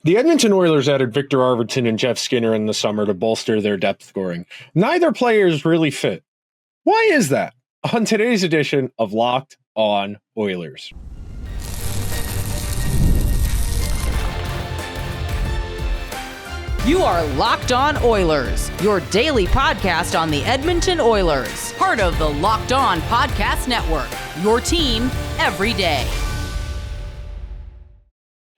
The Edmonton Oilers added Viktor Arvidsson and Jeff Skinner in the summer to bolster their depth scoring. Neither player is really fit. Why is that? On today's edition of Locked On Oilers. You are Locked On Oilers, your daily podcast on the Edmonton Oilers, part of the Locked On Podcast Network, your team every day.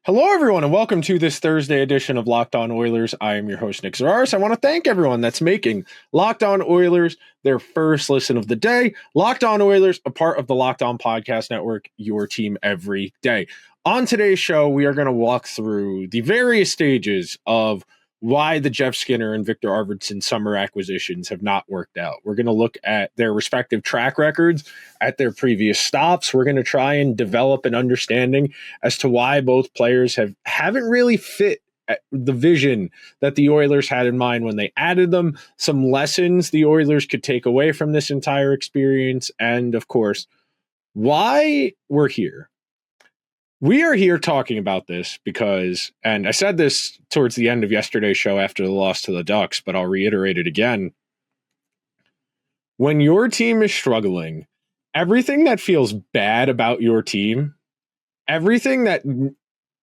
Hello, everyone, and welcome to this Thursday edition of Locked On Oilers. I am your host, Nick Zararis. I want to thank everyone that's making Locked On Oilers their first listen of the day. Locked On Oilers, a part of the Locked On Podcast Network, your team every day. On today's show, we are going to walk through the various stages of why the Jeff Skinner and Viktor Arvidsson summer acquisitions have not worked out. We're going to look at their respective track records at their previous stops. We're going to try and develop an understanding as to why both players haven't really fit the vision that the Oilers had in mind when they added them, some lessons the Oilers could take away from this entire experience, and of course, why we're here. We are here talking about this because, and I said this towards the end of yesterday's show after the loss to the Ducks, but I'll reiterate it again. When your team is struggling, everything that feels bad about your team, everything that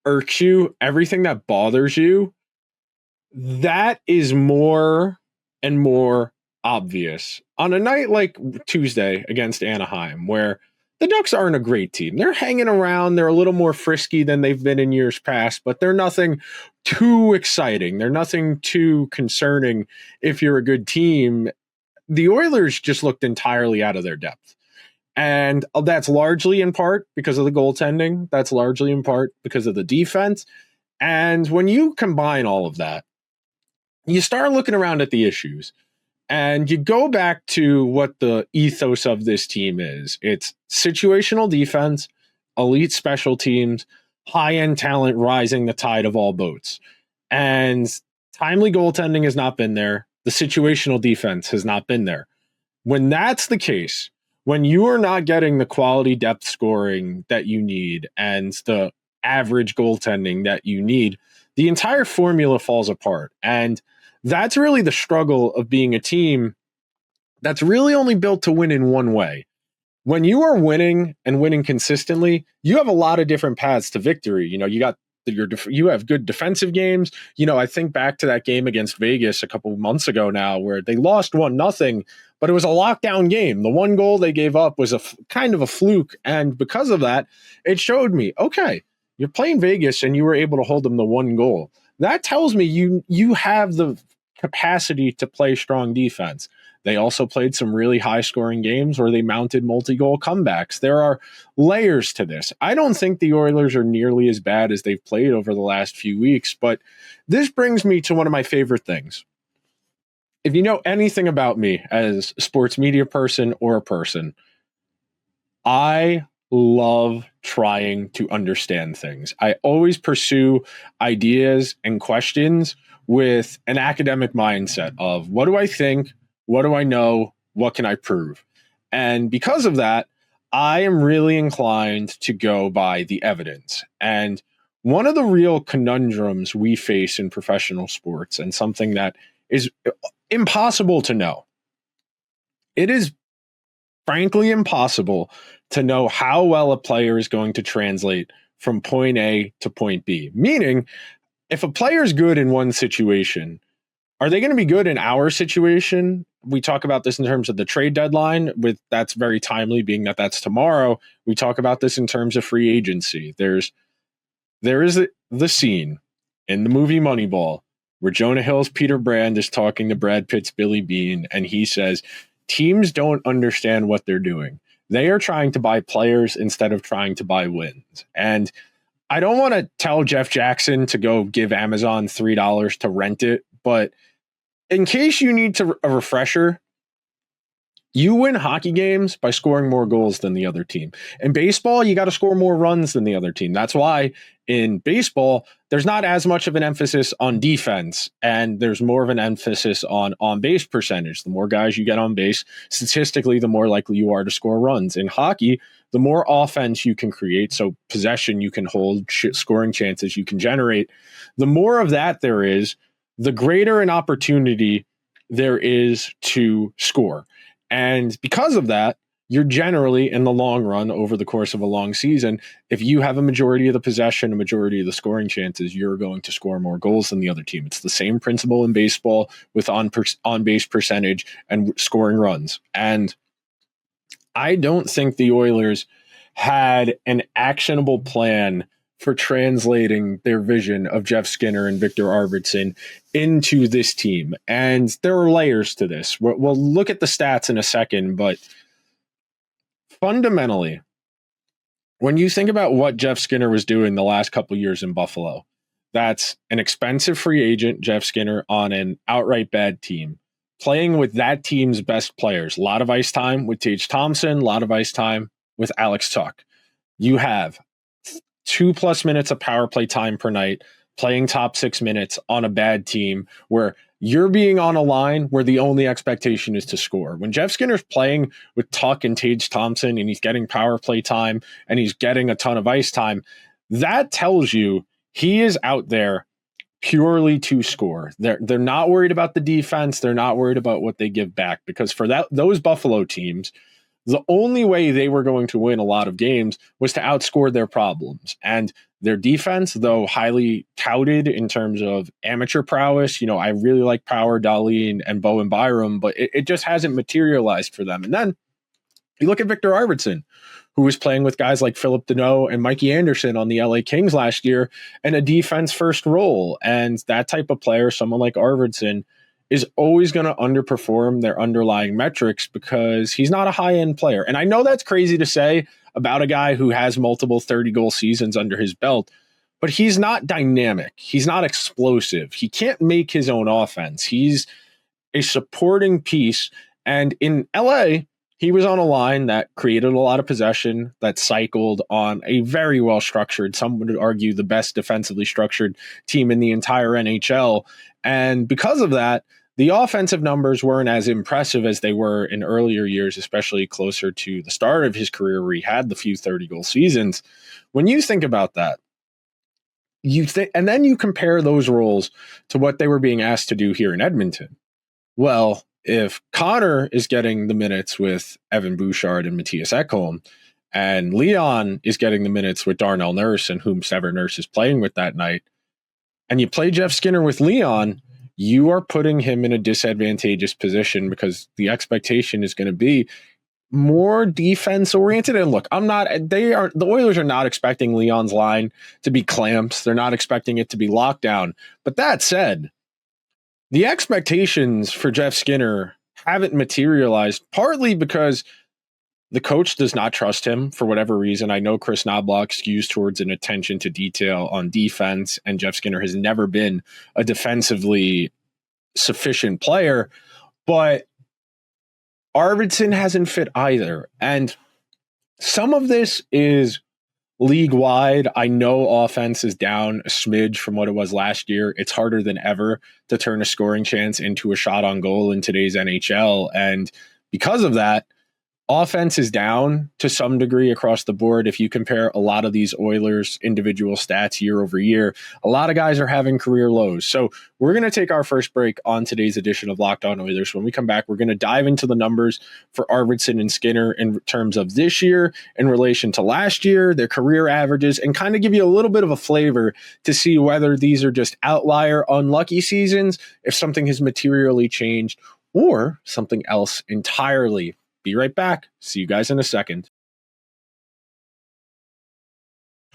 irks you, everything that bothers you, that is more and more obvious on a night like Tuesday against Anaheim, where the Ducks aren't a great team. They're hanging around. They're a little more frisky than they've been in years past, but they're nothing too exciting. They're nothing too concerning if you're a good team. The Oilers just looked entirely out of their depth. And that's largely in part because of the goaltending. That's largely in part because of the defense. And when you combine all of that, you start looking around at the issues. And you go back to what the ethos of this team is. It's situational defense, elite special teams, high-end talent rising the tide of all boats. And timely goaltending has not been there. The situational defense has not been there. When that's the case, when you are not getting the quality depth scoring that you need and the average goaltending that you need, the entire formula falls apart. And that's really the struggle of being a team that's really only built to win in one way. When you are winning and winning consistently, you have a lot of different paths to victory. You know, you have good defensive games. You know, I think back to that game against Vegas a couple of months ago now, where they lost 1-0, but it was a lockdown game. The one goal they gave up was kind of a fluke, and because of that, it showed me, okay, you're playing Vegas and you were able to hold them to one goal. That tells me you have the capacity to play strong defense. They also played some really high-scoring games where they mounted multi-goal comebacks. There are layers to this. I don't think the Oilers are nearly as bad as they've played over the last few weeks, but this brings me to one of my favorite things. If you know anything about me as a sports media person or a person, I love trying to understand things. I always pursue ideas and questions with an academic mindset of what do I think, what do I know, what can I prove? And because of that, I am really inclined to go by the evidence. And one of the real conundrums we face in professional sports, and something that is impossible to know, it is frankly impossible to know how well a player is going to translate from point A to point B. Meaning, if a player is good in one situation, are they going to be good in our situation? We talk about this in terms of the trade deadline, that's very timely, being that that's tomorrow. We talk about this in terms of free agency. There is the scene in the movie Moneyball where Jonah Hill's Peter Brand is talking to Brad Pitt's Billy Beane, and he says, teams don't understand what they're doing. They are trying to buy players instead of trying to buy wins. And I don't want to tell Jeff Jackson to go give Amazon $3 to rent it, but in case you need a refresher, you win hockey games by scoring more goals than the other team. In baseball, you got to score more runs than the other team. That's why in baseball, there's not as much of an emphasis on defense, and there's more of an emphasis on base percentage. The more guys you get on base, statistically, the more likely you are to score runs. In hockey, the more offense you can create, so possession you can hold, scoring chances you can generate, the more of that there is, the greater an opportunity there is to score. And because of that, you're generally, in the long run, over the course of a long season, if you have a majority of the possession, a majority of the scoring chances, you're going to score more goals than the other team. It's the same principle in baseball with on-base percentage and scoring runs. And I don't think the Oilers had an actionable plan for translating their vision of Jeff Skinner and Viktor Arvidsson into this team. And there are layers to this. We'll look at the stats in a second, but fundamentally, when you think about what Jeff Skinner was doing the last couple of years in Buffalo, that's an expensive free agent, Jeff Skinner, on an outright bad team, playing with that team's best players. A lot of ice time with Tage Thompson, a lot of ice time with Alex Tuch. You have 2+ minutes of power play time per night, playing top 6 minutes on a bad team where you're being on a line where the only expectation is to score. When Jeff Skinner's playing with Tuch and Tage Thompson and he's getting power play time and he's getting a ton of ice time, that tells you he is out there purely to score. They're not worried about the defense. They're not worried about what they give back, because for those Buffalo teams, the only way they were going to win a lot of games was to outscore their problems. And their defense, though highly touted in terms of amateur prowess, I really like Power, Dahlin, and Bowen Byram, but it just hasn't materialized for them. And then you look at Viktor Arvidsson, who was playing with guys like Philip Deneau and Mikey Anderson on the LA Kings last year in a defense-first role. And that type of player, someone like Arvidsson, is always going to underperform their underlying metrics because he's not a high-end player. And I know that's crazy to say about a guy who has multiple 30-goal seasons under his belt, but he's not dynamic. He's not explosive. He can't make his own offense. He's a supporting piece. And in LA, he was on a line that created a lot of possession, that cycled on a very well-structured, some would argue the best defensively structured team in the entire NHL. And because of that, the offensive numbers weren't as impressive as they were in earlier years, especially closer to the start of his career where he had the few 30-goal seasons. When you think about that, and then you compare those roles to what they were being asked to do here in Edmonton. Well, if Connor is getting the minutes with Evan Bouchard and Matthias Ekholm, and Leon is getting the minutes with Darnell Nurse and whomsoever Nurse is playing with that night, and you play Jeff Skinner with Leon, you are putting him in a disadvantageous position because the expectation is going to be more defense oriented. And look, the Oilers are not expecting Leon's line to be clamps. They're not expecting it to be lockdown. But that said, the expectations for Jeff Skinner haven't materialized, partly because the coach does not trust him for whatever reason. I know Chris Knobloch skews towards an attention to detail on defense, and Jeff Skinner has never been a defensively sufficient player, but Arvidsson hasn't fit either. And some of this is league-wide. I know offense is down a smidge from what it was last year. It's harder than ever to turn a scoring chance into a shot on goal in today's NHL. And because of that, offense is down to some degree across the board. If you compare a lot of these Oilers individual stats year over year, a lot of guys are having career lows. So we're going to take our first break on today's edition of Locked On Oilers. When we come back, we're going to dive into the numbers for Arvidsson and Skinner in terms of this year in relation to last year, their career averages, and kind of give you a little bit of a flavor to see whether these are just outlier, unlucky seasons, if something has materially changed, or something else entirely. Be right back. See you guys in a second.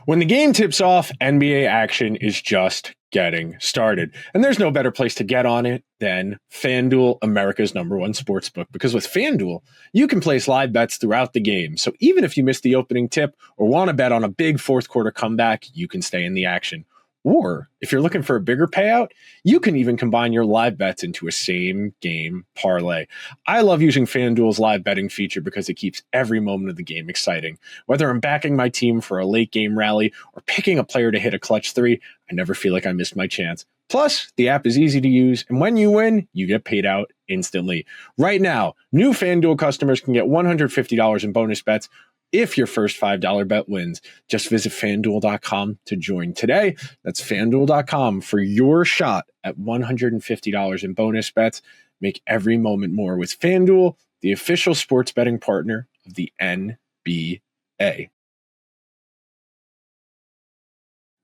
When the game tips off, NBA action is just getting started. And there's no better place to get on it than FanDuel, America's #1 sportsbook. Because with FanDuel, you can place live bets throughout the game. So even if you miss the opening tip or want to bet on a big fourth quarter comeback, you can stay in the action. Or if you're looking for a bigger payout, you can even combine your live bets into a same game parlay. I love using FanDuel's live betting feature because it keeps every moment of the game exciting. Whether I'm backing my team for a late game rally or picking a player to hit a clutch three, I never feel like I missed my chance. Plus, the app is easy to use, and when you win, you get paid out instantly. Right now, new FanDuel customers can get $150 in bonus bets if your first $5 bet wins. Just visit FanDuel.com to join today. That's FanDuel.com for your shot at $150 in bonus bets. Make every moment more with FanDuel, the official sports betting partner of the NBA.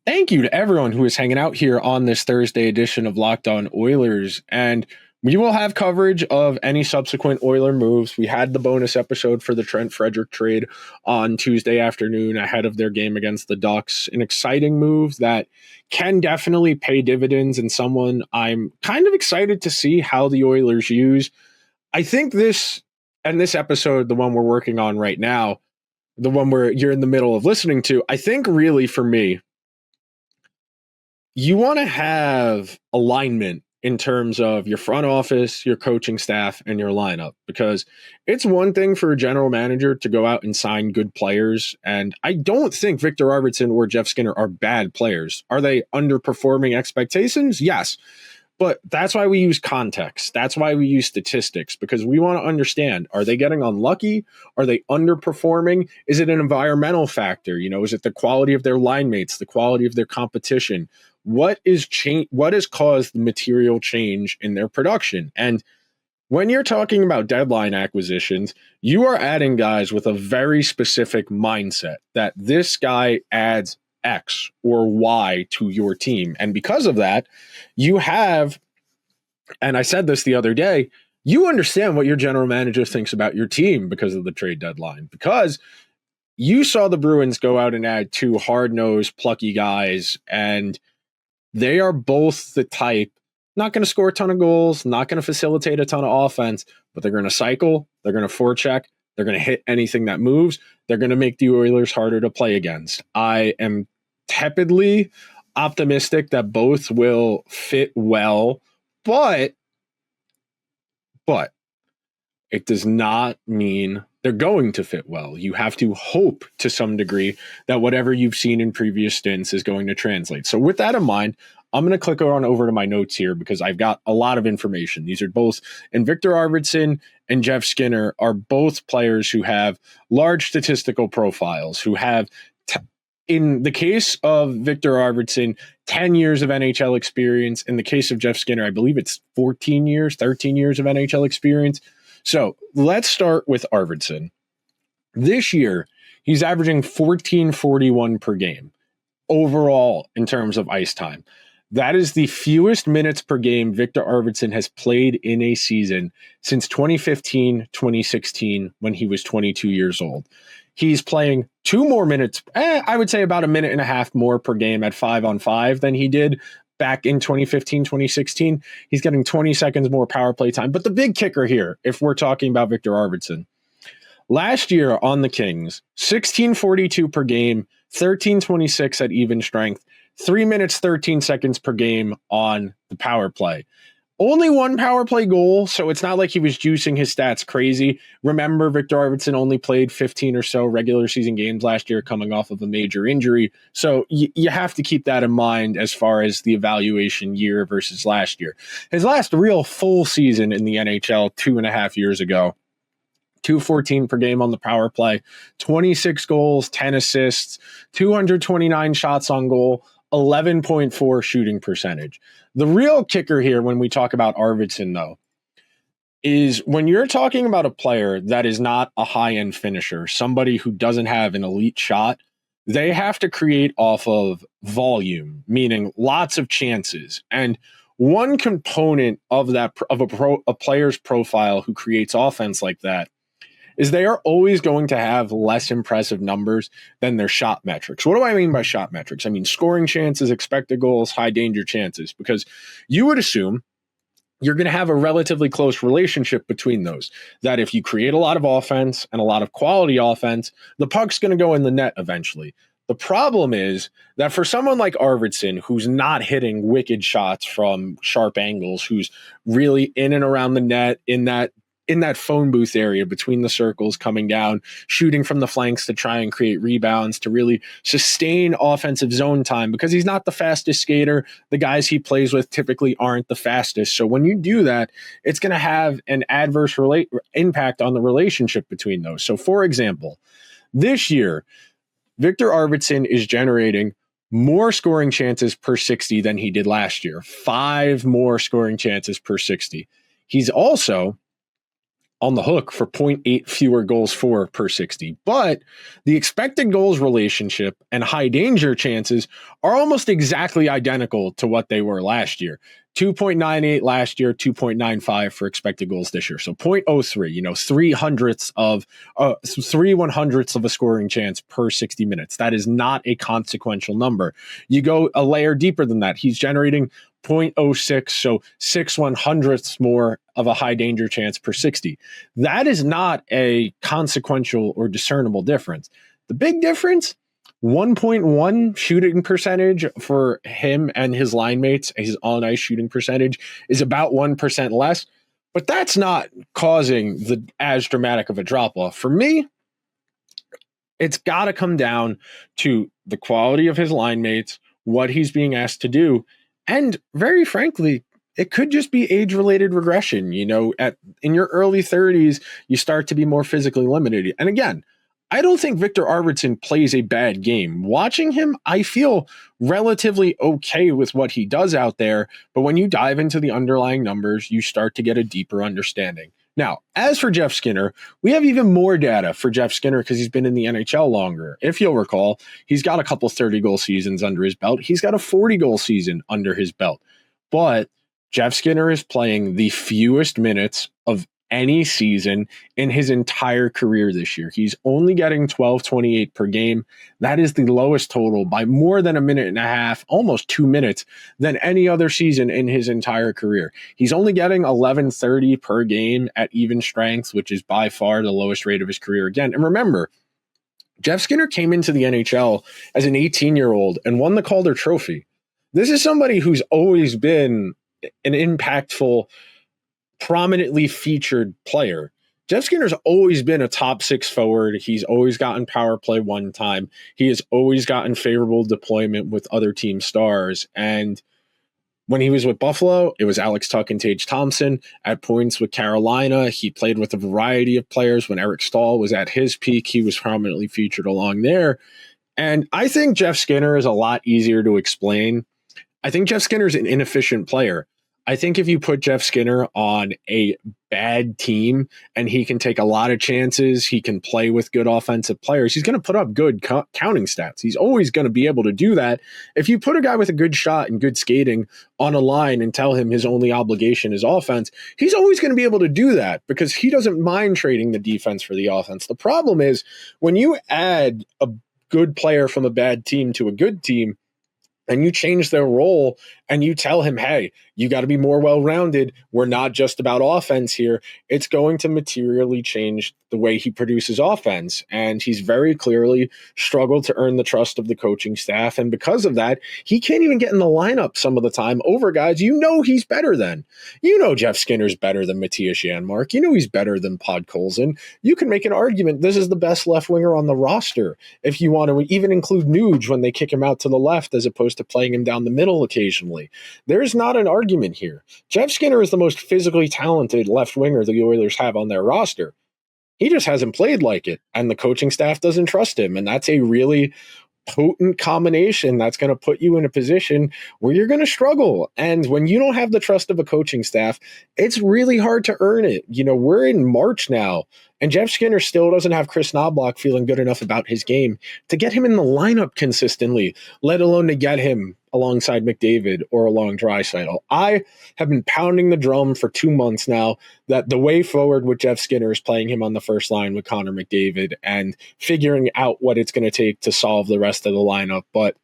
Thank you to everyone who is hanging out here on this Thursday edition of Locked On Oilers. And we will have coverage of any subsequent Oiler moves. We had the bonus episode for the Trent Frederick trade on Tuesday afternoon ahead of their game against the Ducks. An exciting move that can definitely pay dividends, and someone I'm kind of excited to see how the Oilers use. I think this episode, the one we're working on right now, the one where you're in the middle of listening to, I think really for me, you want to have alignment in terms of your front office, your coaching staff, and your lineup, because it's one thing for a general manager to go out and sign good players. And I don't think Viktor Arvidsson or Jeff Skinner are bad players. Are they underperforming expectations? Yes. But that's why we use context. That's why we use statistics, because we want to understand, are they getting unlucky? Are they underperforming? Is it an environmental factor? Is it the quality of their line mates, the quality of their competition? What has caused the material change in their production? And when you're talking about deadline acquisitions, you are adding guys with a very specific mindset that this guy adds X or Y to your team. And because of that, you have, and I said this the other day, you understand what your general manager thinks about your team because of the trade deadline, because you saw the Bruins go out and add two hard-nosed, plucky guys, and they are both the type, not going to score a ton of goals, not going to facilitate a ton of offense, but they're going to cycle, they're going to forecheck, they're going to hit anything that moves, they're going to make the Oilers harder to play against. I am tepidly optimistic that both will fit well, but it does not mean they're going to fit well. You have to hope to some degree that whatever you've seen in previous stints is going to translate. So with that in mind, I'm going to click on over to my notes here because I've got a lot of information. These are both, and Viktor Arvidsson and Jeff Skinner are both players who have large statistical profiles, who have, in the case of Viktor Arvidsson, 10 years of NHL experience. In the case of Jeff Skinner, I believe it's 13 years of NHL experience. So let's start with Arvidsson. This year, he's averaging 14.41 per game overall in terms of ice time. That is the fewest minutes per game Viktor Arvidsson has played in a season since 2015-2016 when he was 22 years old. He's playing 2 more minutes, I would say about a minute and a half more per game at 5-on-5 than he did back in 2015, 2016. He's getting 20 seconds more power play time. But the big kicker here, if we're talking about Viktor Arvidsson, last year on the Kings, 16.42 per game, 13.26 at even strength, 3 minutes, 13 seconds per game on the power play. Only 1 power play goal, so it's not like he was juicing his stats crazy. Remember, Viktor Arvidsson only played 15 or so regular season games last year coming off of a major injury. So you have to keep that in mind as far as the evaluation year versus last year. His last real full season in the NHL 2.5 years ago, 214 per game on the power play, 26 goals, 10 assists, 229 shots on goal, 11.4 shooting percentage. The real kicker here when we talk about Arvidsson, though, is when you're talking about a player that is not a high-end finisher, somebody who doesn't have an elite shot, they have to create off of volume, meaning lots of chances. And one component of that, of a player's profile who creates offense like that, is they are always going to have less impressive numbers than their shot metrics. What do I mean by shot metrics? I mean scoring chances, expected goals, high danger chances, because you would assume you're going to have a relatively close relationship between those, that if you create a lot of offense and a lot of quality offense, the puck's going to go in the net eventually. The problem is that for someone like Arvidsson, who's not hitting wicked shots from sharp angles, who's really in and around the net in that phone booth area between the circles, coming down, shooting from the flanks to try and create rebounds, to really sustain offensive zone time, because he's not the fastest skater. The guys he plays with typically aren't the fastest. So when you do that, it's going to have an adverse impact on the relationship between those. So for example, This year, Viktor Arvidsson is generating more scoring chances per 60 than he did last year. 5 more scoring chances per 60. He's also on the hook for 0.8 fewer goals for per 60. But the expected goals relationship and high danger chances are almost exactly identical to what they were last year. 2.98 last year, 2.95 for expected goals this year. So 0.03, 3 100ths of a scoring chance per 60 minutes. That is not a consequential number. You go a layer deeper than that. He's generating 0.06, so 6 100ths more of a high danger chance per 60. That is not a consequential or discernible difference. The big difference, 1.1 shooting percentage for him and his line mates. His on-ice shooting percentage is about 1% less, but that's not causing as dramatic of a drop-off. For me, it's got to come down to the quality of his line mates, what he's being asked to do, and very frankly, it could just be age-related regression. In your early 30s, you start to be more physically limited. And again, I don't think Viktor Arvidsson plays a bad game. Watching him, I feel relatively okay with what he does out there. But when you dive into the underlying numbers, you start to get a deeper understanding. Now, as for Jeff Skinner, we have even more data for Jeff Skinner because he's been in the NHL longer. If you'll recall, he's got a couple 30-goal seasons under his belt. He's got a 40-goal season under his belt. But Jeff Skinner is playing the fewest minutes of any season in his entire career this year. He's only getting 12.28 per game. That is the lowest total by more than a minute and a half, almost 2 minutes, than any other season in his entire career. He's only getting 11.30 per game at even strength, which is by far the lowest rate of his career again. And remember, Jeff Skinner came into the NHL as an 18-year-old and won the Calder Trophy. This is somebody who's always been an impactful, prominently featured player. Jeff Skinner's always been a top 6 forward. He's always gotten power play one time. He has always gotten favorable deployment with other team stars. And when he was with Buffalo, it was Alex Tuch and Tage Thompson. At points with Carolina, he played with a variety of players. When Eric Staal was at his peak, he was prominently featured along there. And I think Jeff Skinner is a lot easier to explain. I think Jeff Skinner is an inefficient player. I think if you put Jeff Skinner on a bad team and he can take a lot of chances, he can play with good offensive players, he's going to put up good counting stats. He's always going to be able to do that. If you put a guy with a good shot and good skating on a line and tell him his only obligation is offense, he's always going to be able to do that because he doesn't mind trading the defense for the offense. The problem is when you add a good player from a bad team to a good team, and you change their role and you tell him, hey, you got to be more well-rounded. We're not just about offense here. It's going to materially change the way he produces offense. And he's very clearly struggled to earn the trust of the coaching staff. And because of that, he can't even get in the lineup some of the time over guys he's better than. Jeff Skinner's better than Matthias Janmark. He's better than Podkolzin. You can make an argument this is the best left winger on the roster if you want to even include Nuge when they kick him out to the left as opposed to playing him down the middle occasionally. There's not an argument here. Jeff Skinner is the most physically talented left winger the Oilers have on their roster. He just hasn't played like it, and the coaching staff doesn't trust him, and that's a really potent combination that's going to put you in a position where you're going to struggle. And when you don't have the trust of a coaching staff, it's really hard to earn it. We're in March now, and Jeff Skinner still doesn't have Chris Knoblauch feeling good enough about his game to get him in the lineup consistently, let alone to get him alongside McDavid or along Draisaitl. I have been pounding the drum for 2 months now that the way forward with Jeff Skinner is playing him on the first line with Connor McDavid and figuring out what it's going to take to solve the rest of the lineup. But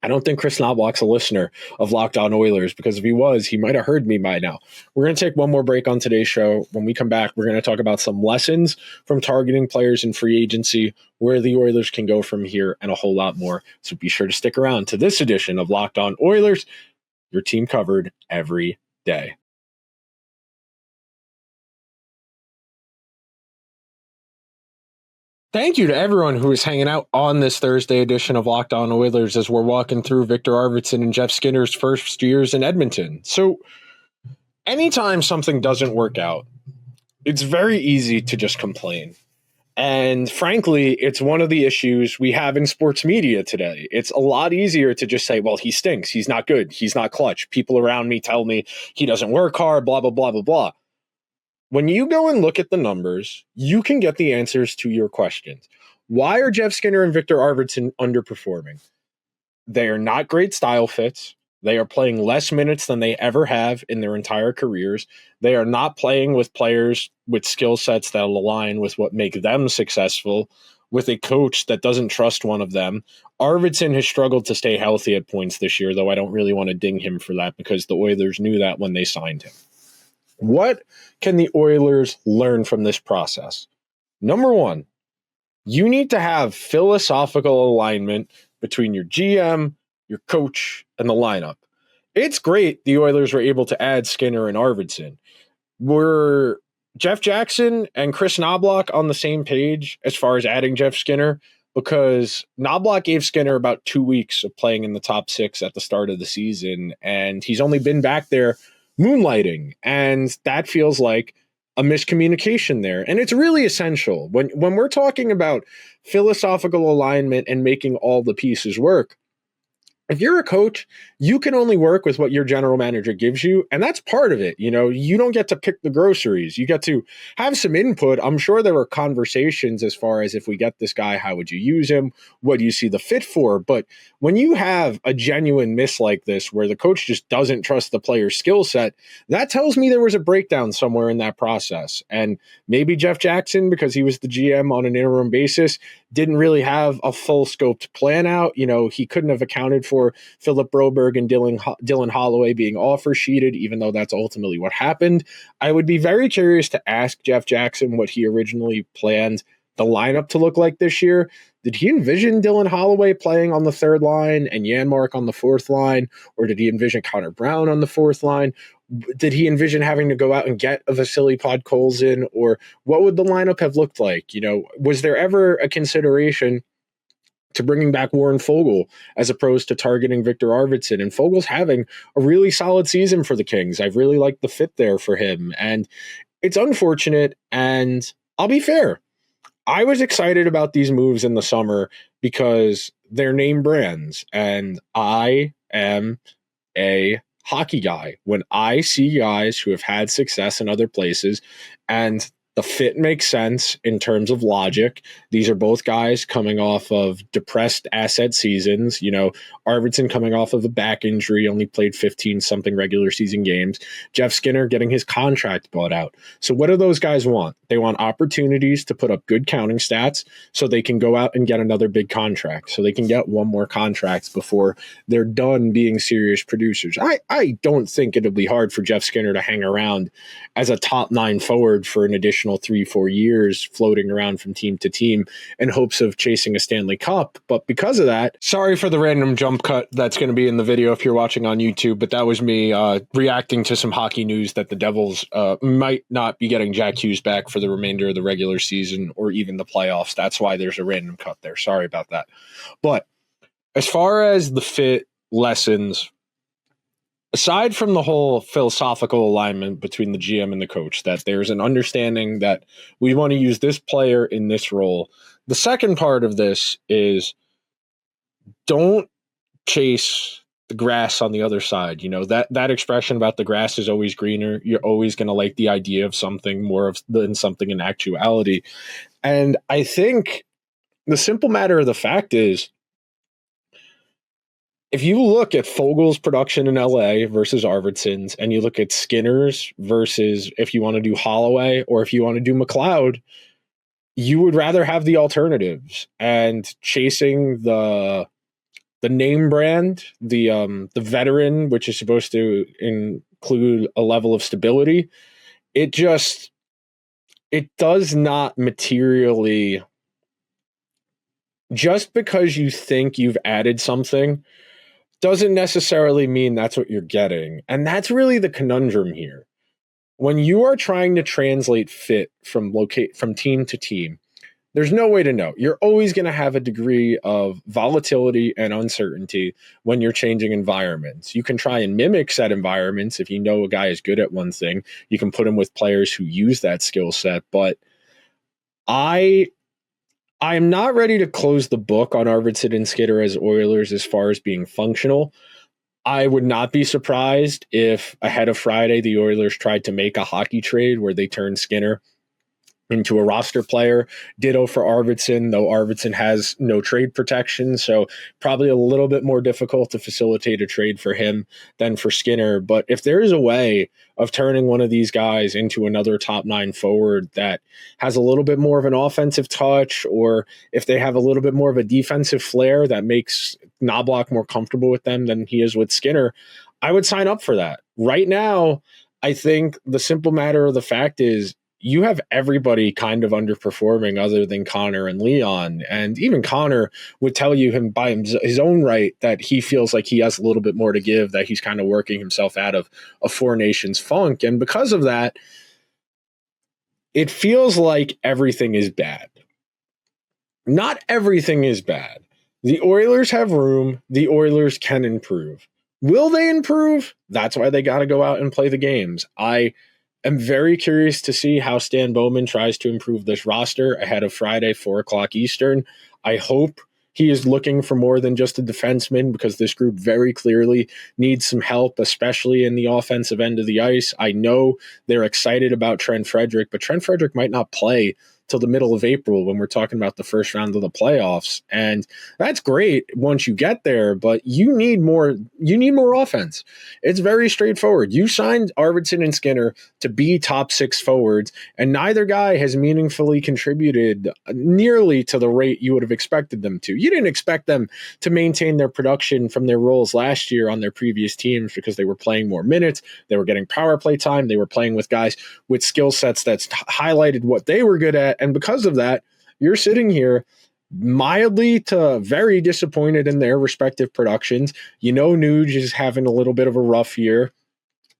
I don't think Chris Knoblauch's a listener of Locked On Oilers, because if he was, he might have heard me by now. We're going to take one more break on today's show. When we come back, we're going to talk about some lessons from targeting players in free agency, where the Oilers can go from here, and a whole lot more. So be sure to stick around to this edition of Locked On Oilers, your team covered every day. Thank you to everyone who is hanging out on this Thursday edition of Locked On Oilers as we're walking through Viktor Arvidsson and Jeff Skinner's first years in Edmonton. So anytime something doesn't work out, it's very easy to just complain. And frankly, it's one of the issues we have in sports media today. It's a lot easier to just say, well, he stinks. He's not good. He's not clutch. People around me tell me he doesn't work hard, blah, blah, blah, blah, blah. When you go and look at the numbers, you can get the answers to your questions. Why are Jeff Skinner and Viktor Arvidsson underperforming? They are not great style fits. They are playing less minutes than they ever have in their entire careers. They are not playing with players with skill sets that align with what make them successful, with a coach that doesn't trust one of them. Arvidsson has struggled to stay healthy at points this year, though I don't really want to ding him for that because the Oilers knew that when they signed him. What can the Oilers learn from this process? Number one, you need to have philosophical alignment between your GM, your coach, and the lineup. It's great the Oilers were able to add Skinner and Arvidsson. Were Jeff Jackson and Chris Knoblauch on the same page as far as adding Jeff Skinner? Because Knoblauch gave Skinner about 2 weeks of playing in the top 6 at the start of the season, and he's only been back there moonlighting, and that feels like a miscommunication there. And it's really essential when we're talking about philosophical alignment and making all the pieces work. If you're a coach, you can only work with what your general manager gives you, and that's part of it. You know, you don't get to pick the groceries. You get to have some input. I'm sure there were conversations as far as, if we get this guy, how would you use him? What do you see the fit for? But when you have a genuine miss like this, where the coach just doesn't trust the player's skill set, that tells me there was a breakdown somewhere in that process. And maybe Jeff Jackson, because he was the GM on an interim basis, didn't really have a full scoped plan out. You know, he couldn't have accounted for Philip Broberg and Dylan Holloway being offer sheeted, even though that's ultimately what happened. I would be very curious to ask Jeff Jackson what he originally planned the lineup to look like this year. Did he envision Dylan Holloway playing on the third line and Janmark on the fourth line? Or did he envision Connor Brown on the fourth line? Did he envision having to go out and get a Vasily Podkolzin? Or what would the lineup have looked like? You know, was there ever a consideration to bringing back Warren Foegele as opposed to targeting Viktor Arvidsson? And Fogel's having a really solid season for the Kings. I've really liked the fit there for him. And it's unfortunate, and I'll be fair, I was excited about these moves in the summer because they're name brands, and I am a hockey guy. When I see guys who have had success in other places and the fit makes sense in terms of logic. These are both guys coming off of depressed asset seasons. You know, Arvidsson coming off of a back injury, only played 15-something regular season games. Jeff Skinner getting his contract bought out. So what do those guys want? They want opportunities to put up good counting stats so they can go out and get another big contract, so they can get one more contract before they're done being serious producers. I don't think it'll be hard for Jeff Skinner to hang around as a top 9 forward for an additional 3-4 years, floating around from team to team in hopes of chasing a Stanley Cup. But because of that, sorry for the random jump cut that's going to be in the video if you're watching on YouTube, but that was me reacting to some hockey news that the Devils might not be getting Jack Hughes back for the remainder of the regular season or even the playoffs. That's why there's a random cut there. Sorry about that. But as far as the fit lessons, aside from the whole philosophical alignment between the GM and the coach, that there's an understanding that we want to use this player in this role, the second part of this is don't chase the grass on the other side. You know, that expression about the grass is always greener. You're always going to like the idea of something more than something in actuality. And I think the simple matter of the fact is, if you look at Fogel's production in LA versus Arvidsson's, and you look at Skinner's versus if you want to do Holloway or if you want to do McLeod, you would rather have the alternatives. And chasing the name brand, the veteran, which is supposed to include a level of stability, it does not materially, just because you think you've added something doesn't necessarily mean that's what you're getting. And that's really the conundrum here. When you are trying to translate fit from team to team, there's no way to know. You're always going to have a degree of volatility and uncertainty when you're changing environments. You can try and mimic set environments. If you know a guy is good at one thing, you can put him with players who use that skill set. But I I am not ready to close the book on Arvidsson and Skinner as Oilers as far as being functional. I would not be surprised if ahead of Friday, the Oilers tried to make a hockey trade where they turned Skinner into a roster player. Ditto for Arvidsson, though Arvidsson has no trade protection, so probably a little bit more difficult to facilitate a trade for him than for Skinner. But if there is a way of turning one of these guys into another top 9 forward that has a little bit more of an offensive touch, or if they have a little bit more of a defensive flair that makes Knobloch more comfortable with them than he is with Skinner, I would sign up for that. Right now, I think the simple matter of the fact is you have everybody kind of underperforming other than Connor and Leon. And even Connor would tell you him by his own right that he feels like he has a little bit more to give, that he's kind of working himself out of a Four Nations funk. And because of that, it feels like everything is bad. Not everything is bad. The Oilers have room. The Oilers can improve. Will they improve? That's why they got to go out and play the games. I'm very curious to see how Stan Bowman tries to improve this roster ahead of Friday, 4 o'clock Eastern. I hope he is looking for more than just a defenseman, because this group very clearly needs some help, especially in the offensive end of the ice. I know they're excited about Trent Frederick, but Trent Frederick might not play till the middle of April when we're talking about the first round of the playoffs. And that's great once you get there, but you need more offense. It's very straightforward. You signed Arvidsson and Skinner to be top 6 forwards, and neither guy has meaningfully contributed nearly to the rate you would have expected them to. You didn't expect them to maintain their production from their roles last year on their previous teams because they were playing more minutes, they were getting power play time, they were playing with guys with skill sets that's highlighted what they were good at. And because of that, you're sitting here mildly to very disappointed in their respective productions. You know, Nuge is having a little bit of a rough year.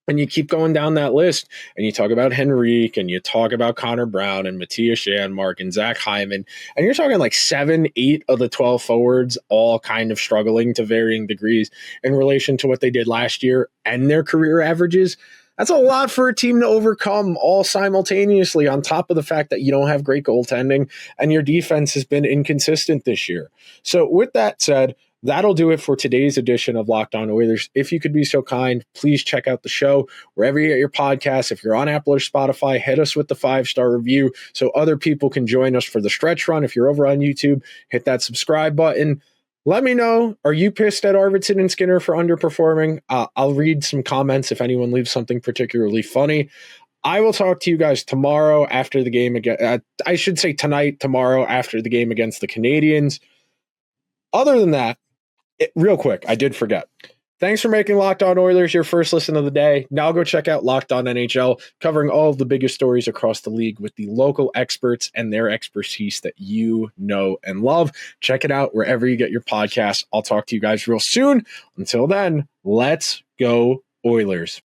And you keep going down that list, and you talk about Henrique, and you talk about Connor Brown, and Matthias Janmark, and Zach Hyman, and you're talking like 7, 8 of the 12 forwards all kind of struggling to varying degrees in relation to what they did last year and their career averages. That's a lot for a team to overcome all simultaneously, on top of the fact that you don't have great goaltending and your defense has been inconsistent this year. So with that said, that'll do it for today's edition of Locked On Oilers. If you could be so kind, please check out the show wherever you get your podcasts. If you're on Apple or Spotify, hit us with the 5-star review so other people can join us for the stretch run. If you're over on YouTube, hit that subscribe button. Let me know, are you pissed at Arvidsson and Skinner for underperforming? I'll read some comments if anyone leaves something particularly funny. I will talk to you guys tomorrow after the game again. I should say tonight, tomorrow after the game against the Canadiens. Other than that, real quick, I did forget. Thanks for making Locked On Oilers your first listen of the day. Now go check out Locked On NHL, covering all of the biggest stories across the league with the local experts and their expertise that you know and love. Check it out wherever you get your podcasts. I'll talk to you guys real soon. Until then, let's go Oilers.